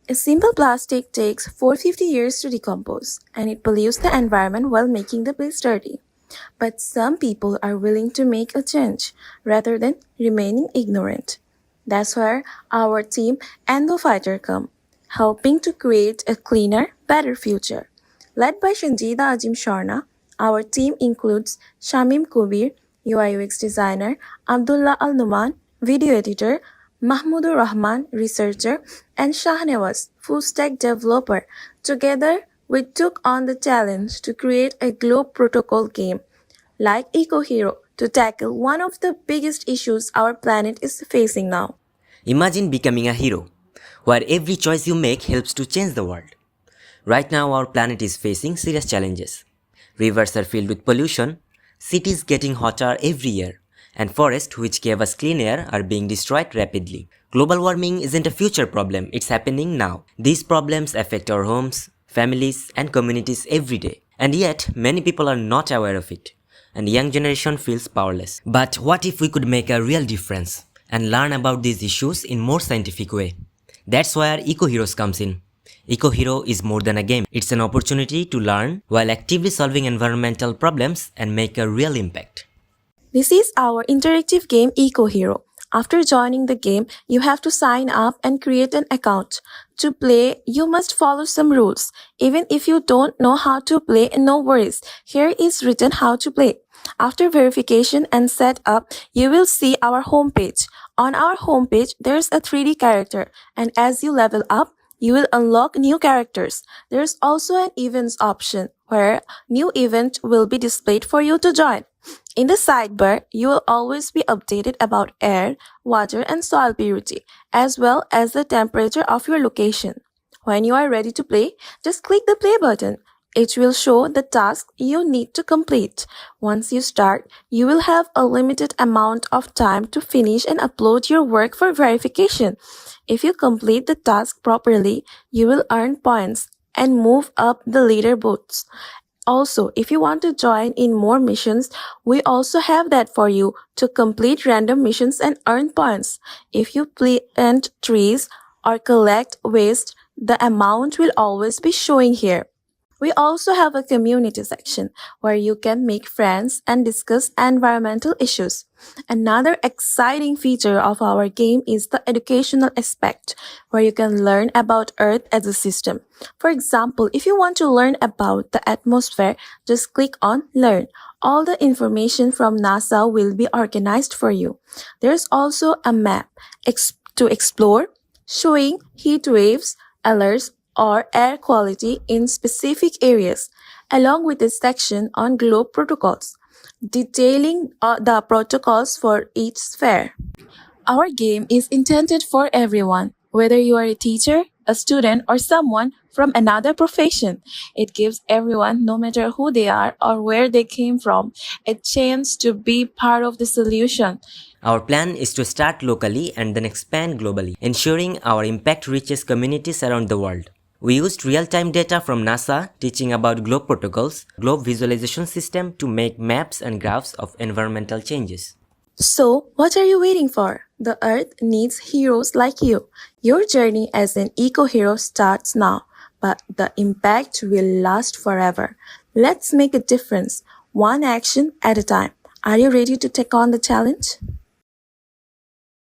A simple plastic takes 450 years to decompose, and it pollutes the environment while making the place dirty. But some people are willing to make a change rather than remaining ignorant. That's where our team and the fighter come, helping to create a cleaner, better future. Led by Shanjida Ajim Sharna, our team includes Shamim Kubir, UI/UX designer, Abdullah Al Numan, video editor, Mahmudur Rahman, researcher, and Shahnawaz, full stack developer. Together, we took on the challenge to create a globe protocol game like EcoHero to tackle one of the biggest issues our planet is facing now. Imagine becoming a hero, where every choice you make helps to change the world. Right now our planet is facing serious challenges. Rivers are filled with pollution, cities getting hotter every year, and forests which gave us clean air are being destroyed rapidly. Global warming isn't a future problem, it's happening now. These problems affect our homes, families, and communities every day. And yet, many people are not aware of it, and the young generation feels powerless. But what if we could make a real difference and learn about these issues in more scientific way? That's where EcoHeroes comes in. EcoHero is more than a game. It's an opportunity to learn while actively solving environmental problems and make a real impact. This is our interactive game EcoHero. After joining the game, you have to sign up and create an account. To play, you must follow some rules. Even if you don't know how to play, no worries. Here is written how to play. After verification and setup, you will see our homepage. On our homepage, there's a 3D character, and as you level up, you will unlock new characters. There's also an events option where new event will be displayed for you to join. In the sidebar, you will always be updated about air, water, and soil purity, as well as the temperature of your location. When you are ready to play, just click the play button. It will show the task you need to complete. Once you start, you will have a limited amount of time to finish and upload your work for verification. If you complete the task properly, you will earn points and move up the leaderboards. Also, if you want to join in more missions, we also have that for you to complete random missions and earn points. If you plant trees or collect waste, the amount will always be showing here. We also have a community section where you can make friends and discuss environmental issues. Another exciting feature of our game is the educational aspect, where you can learn about Earth as a system. For example, if you want to learn about the atmosphere, just click on Learn. All the information from NASA will be organized for you. There's also a map to explore, showing heat waves, alerts, or air quality in specific areas, along with a section on globe protocols, detailing the protocols for each sphere. Our game is intended for everyone, whether you are a teacher, a student, or someone from another profession. It gives everyone, no matter who they are or where they came from, a chance to be part of the solution. Our plan is to start locally and then expand globally, ensuring our impact reaches communities around the world. We used real-time data from NASA teaching about globe protocols, globe visualization system to make maps and graphs of environmental changes. So, what are you waiting for? The Earth needs heroes like you. Your journey as an eco-hero starts now, but the impact will last forever. Let's make a difference, one action at a time. Are you ready to take on the challenge?